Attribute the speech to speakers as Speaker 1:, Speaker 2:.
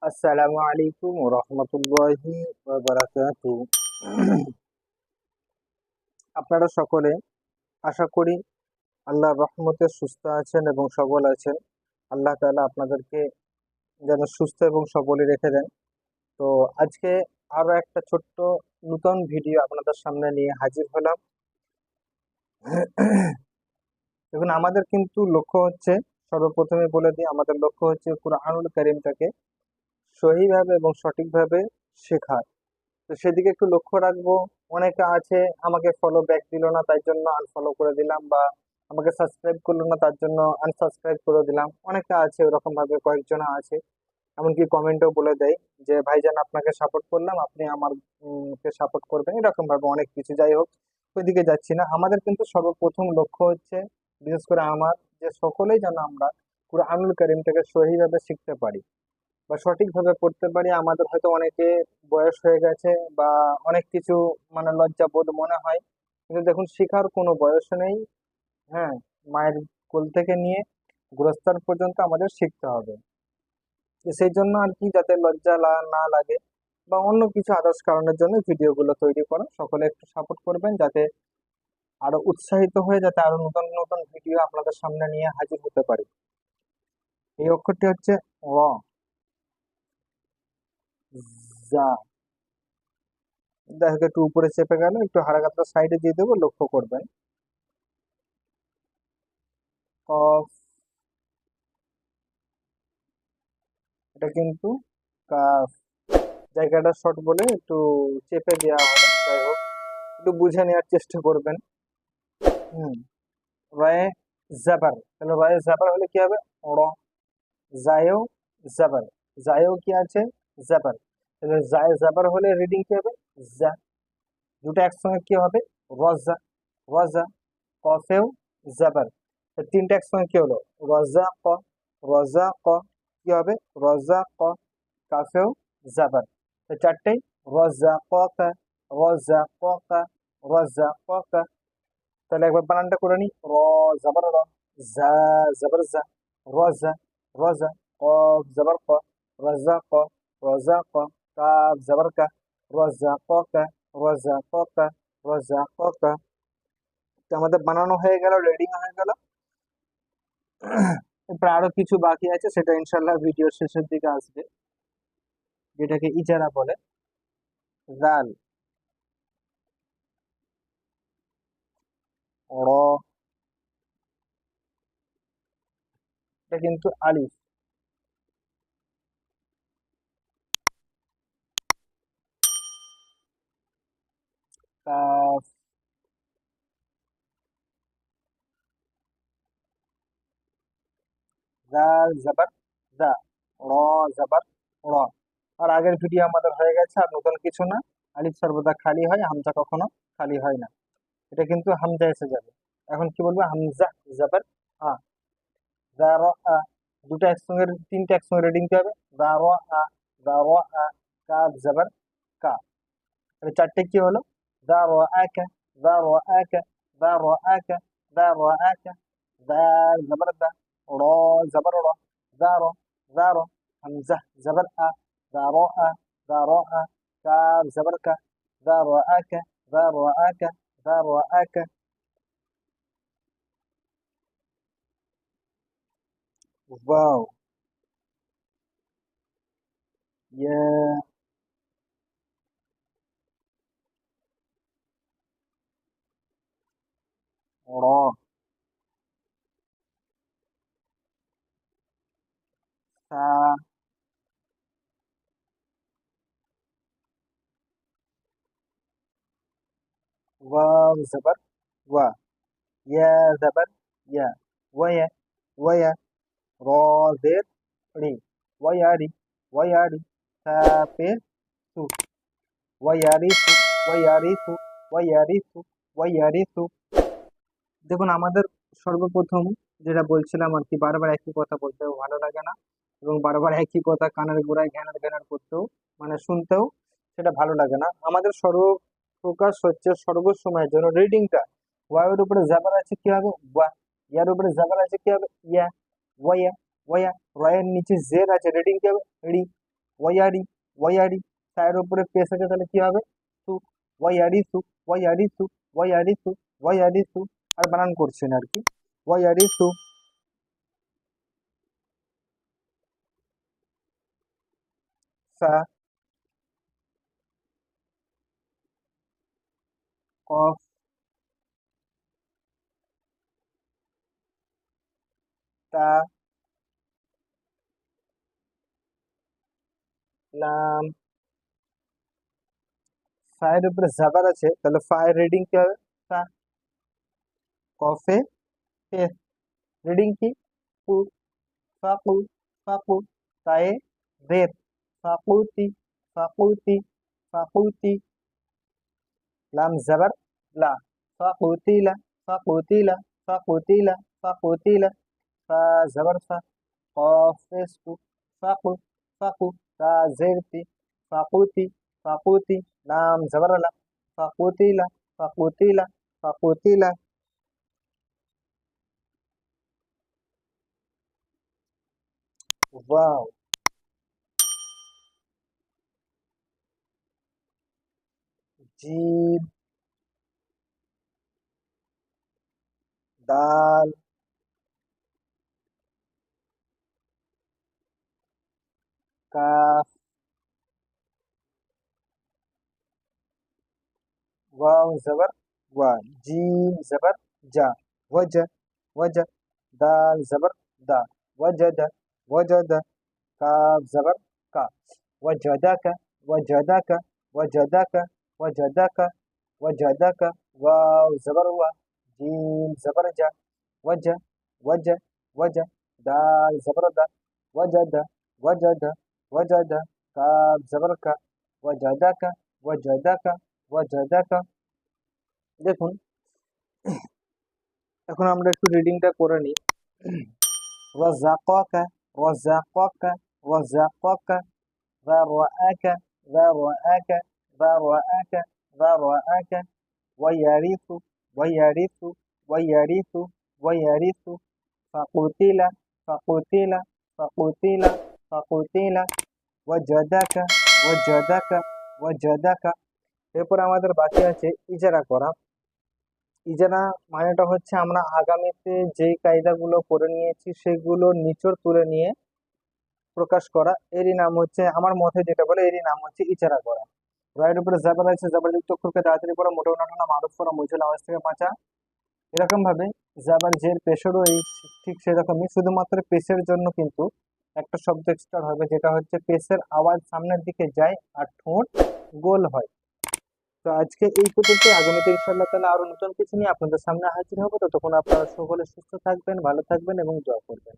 Speaker 1: আসসালামু আলাইকুম ওয়া রাহমাতুল্লাহি ওয়া বারাকাতুহু। আপনারা সকলে আশা করি আল্লাহর রহমতে সুস্থ আছেন এবং সবল আছেন। আল্লাহ তাআলা আপনাদেরকে যেন সুস্থ এবং সবলই রেখে দেন। তো আজকে আরো একটা ছোট্ট নতুন ভিডিও আপনাদের সামনে নিয়ে হাজির হলাম। দেখুন, আমাদের কিন্তু লক্ষ্য হচ্ছে, সর্বপ্রথমে বলে দিই, আমাদের লক্ষ্য হচ্ছে কুরআনুল কারীমটাকে সহিভাবে এবং সঠিকভাবে শেখা। তো সেদিকে একটু লক্ষ্য রাখবো। অনেকে আছে আমাকে ফলো ব্যাক দিল না, তাই জন্য আনফলো করে দিলাম, বা আমাকে সাবস্ক্রাইব করলো না, তার জন্য আনসাবস্ক্রাইব করে দিলাম। অনেকে আছে ওরকম ভাবে, কয়েকজন আছে এমনকি কমেন্টও বলে দেয় যে ভাইজান আপনাকে সাপোর্ট করলাম, আপনি আমার কে সাপোর্ট করবেন, এরকম ভাবে অনেক কিছু। যাই হোক, ওইদিকে যাচ্ছি না। আমাদের কিন্তু সর্বপ্রথম লক্ষ্য হচ্ছে, বিশেষ করে আমার, যে সকলেই যেন আমরা কুরআনুল কারীমটাকে সহিভাবে শিখতে পারি বা সঠিকভাবে পড়তে পারি। আমাদের হয়তো অনেকে বয়স হয়ে গেছে বা অনেক কিছু মানে লজ্জাবোধ মনে হয়, কিন্তু দেখুন, শেখার কোনো বয়স নেই। হ্যাঁ, মায়ের কোল থেকে নিয়ে গোরস্থান পর্যন্ত আমাদের শিখতে হবে। তো সেই জন্য আর কি, যাতে লজ্জা না লাগে বা অন্য কিছু আদার্স কারণের জন্য ভিডিওগুলো তৈরি করা। সকলে একটু সাপোর্ট করবেন, যাতে আরো উৎসাহিত হয়ে যাতে আরো নতুন নতুন ভিডিও আপনাদের সামনে নিয়ে হাজির হতে পারি। এই অক্ষরটি হচ্ছে র, যা। দেখো, একটু উপরে চেপে গেল, একটু হারাকাতটা সাইডে দিয়ে দেবো, লক্ষ্য করবেন। কফ, এটা কিন্তু কাফ। জায়গাটা শর্ট বলে একটু চেপে দেওয়া হবে। যাই হোক, একটু বুঝে নেওয়ার চেষ্টা করবেন। হুম। রয়ে জাবার, তাহলে রয়ে জাবার হলে কি হবে? র। জায়ও জাবার, জায়ও কি আছে? জাবার। তাহলে জায় জাবার হলে রিডিং কি হবে? জা। দুটো একসঙ্গে কি হবে? রজা, রজা। কফেও জাবার, তিনটা একসঙ্গে কি হলো? রজা ক, রজা ক। কি হবে? রজা ক। কাফেও জাবার, চারটেই রজা কা, রজা কা, রজা কা। তাহলে একবার বানানটা করে নি। র জাবার র, জা জাবার জা, রজা, রজা। কফ জাবার ক, রজা ক, রজা ক। কাফ জাবার কা, রজা কা, রজা কা, রজা কা। তো আমাদের বানানো হয়ে গেল, রেডিং হয়ে গেল। এরপর আরো কিছু বাকি আছে, সেটা ইনশাল্লাহ ভিডিওর শেষের দিকে আসবে, যেটাকে ইজারা বলে। জাল, র, এটা কিন্তু আলিফ। কাফ, জাল জাবার জা, র জাবার র। আর আগের ভিডিও আমাদের হয়ে গেছে, আর নতুন কিছু না। আলিফ সর্বদা খালি হয়, হামজা কখনো খালি হয় না। এটা কিন্তু হামজা এসে যাবে। এখন কি বলবো? হামজা জাবার আ, দা র আ। দুটো একসঙ্গে, তিনটা একসঙ্গে রিডিং কি হবে? দা র আ, দা র আ। কাফ জাবার কা। তাহলে চারটে কি হলো? দা র আকা, দা র আকা, দা র আকা, দা র আকা। দাল জাবার দা, র জাবার র, দা র, দা র। হামজা জাবার আ, দা র আ, দা র আ। কাফ জাবার কা, দা র আকা, দা র আকা, দা র আকা। ওয়াও, ইয়া, র, সা, ওয়াও জাবার ওয়া, ইয়া জাবার ইয়া, ওয়া, ওয়া। র জের রি, ওয়ারি, ওয়ারি। সাপের সু, ওয়ারিসু, ওয়ারিসু, ওয়ারিসু, ওয়ারিসু। দেখুন, আমাদের সর্বপ্রথম যেটা বলছিলাম আর কি, বারবার একই কথা বলতেও ভালো লাগে না, এবং বারবার একই কথা কানের গোড়ায় ঘ্যানার ঘ্যানার করতেও, মানে শুনতেও সেটা ভালো লাগে না। আমাদের সর্বপ্রকাশ হচ্ছে সর্বসময়ের জন্য রিডিংটা, ওয়ার উপরে জাবার আছে কি হবে? ওয়া। ইয়ার উপরে জাবার আছে কি হবে? ইয়া, ওয়া, ওয়া। রয়ের নিচে জের আছে, রিডিং কি হবে? রি, ওয়াইয়ারি ওয়াইয়ারি, সায়ের উপরে পেশ আছে তাহলে কি হবে? সু, ওয়াইয়ারি সু, ওয়াইয়ারি সু, ওয়াইয়ারি সু, ওয়াইয়ারি সু। আর বানান করছে না আর কি, ওয়াইয়ারি সু। সা, কফ, তা, লাম। ফায়ের উপরে জাবার আছে তাহলে ফায়ের রিডিং কি হবে? ফা। কফে পেশ, রিডিং কি? ফু, ফাকু, ফাকু। তায়ে রেত, ফাকুতি, ফাকুতি, ফাকুতি। লাম জাবার লা, ফাকুতিলা, ফাকুতিলা, ফাকুতিলা, ফাকুতিলা। ফা জাবার ফা, কফ পেশ কু, ফাকু, ফাকু। তা জেরতি, ফাকুতি, ফাকুতি। লাম জাবার লা, ফাকুতিলা, ফাকুতিলা, ফাকুতিলা। ওয়াও। জিম, দাল, কাফ, वाव जबर वा, जीम जबर जा, वज, वज। दाल जबर दा, वजद, वजद। काफ जबर का, वजदक, वजदक, वजदक, वजदक, वजदक। वाव जबर वा, जीम जबर जा, वज, वज, वज। दाल जबर दा, वजद, वजद, वजद। काफ जबर का, वजदक, वजदक, वजदक। দেখুন, এখন আমরা একটু রিডিংটা করে নিই। রাযাকাকা, রাযাকাকা, রাযাকাকা। রাআকা, রাআকা, রাআকা, রাআকা। ওয়ায়ারিসু, ওয়ায়ারিসু, ওয়ায়ারিসু, ওয়ায়ারিসু। ফাকুতিলা, ফাকুতিলা, ফাকুতিলা, ফাকুতিলা। ওয়াজাদাকা, ওয়াজাদাকা, ওয়াজাদাকা। এরপর আমাদের বাকি আছে ইজারা করা। ইজারা মানেটা হচ্ছে আমরা আগামীতে যেই কায়দাগুলো করে নিয়েছি সেগুলো নিচড় তুলে নিয়ে প্রকাশ করা, এরই নাম হচ্ছে, আমার মতে যেটা বলে এরই নাম হচ্ছে ইজারা করা। রায়ের উপরে জাবার আছে, জাবারযুক্ত অক্ষরকে তাড়াতাড়ি পড়া, মোটা না মারুফ করা, মজুল আওয়াজ থেকে বাঁচা। এরকম ভাবে জাবার জের পেশেরও এই ঠিক সেরকমই, শুধুমাত্র পেশের জন্য কিন্তু একটা শব্দ এক্সট্রা হবে, যেটা হচ্ছে পেশের আওয়াজ সামনের দিকে যায় আর ঠোঁট গোল হয়। তো আজকে এই পর্যন্ত, আগামীতে ইনশাআল্লাহ তাআলা আরো নতুন কিছু নিয়ে আপনাদের সামনে হাজির হবো। ততক্ষণ আপনারা সকলে সুস্থ থাকবেন, ভালো থাকবেন এবং দোয়া করবেন।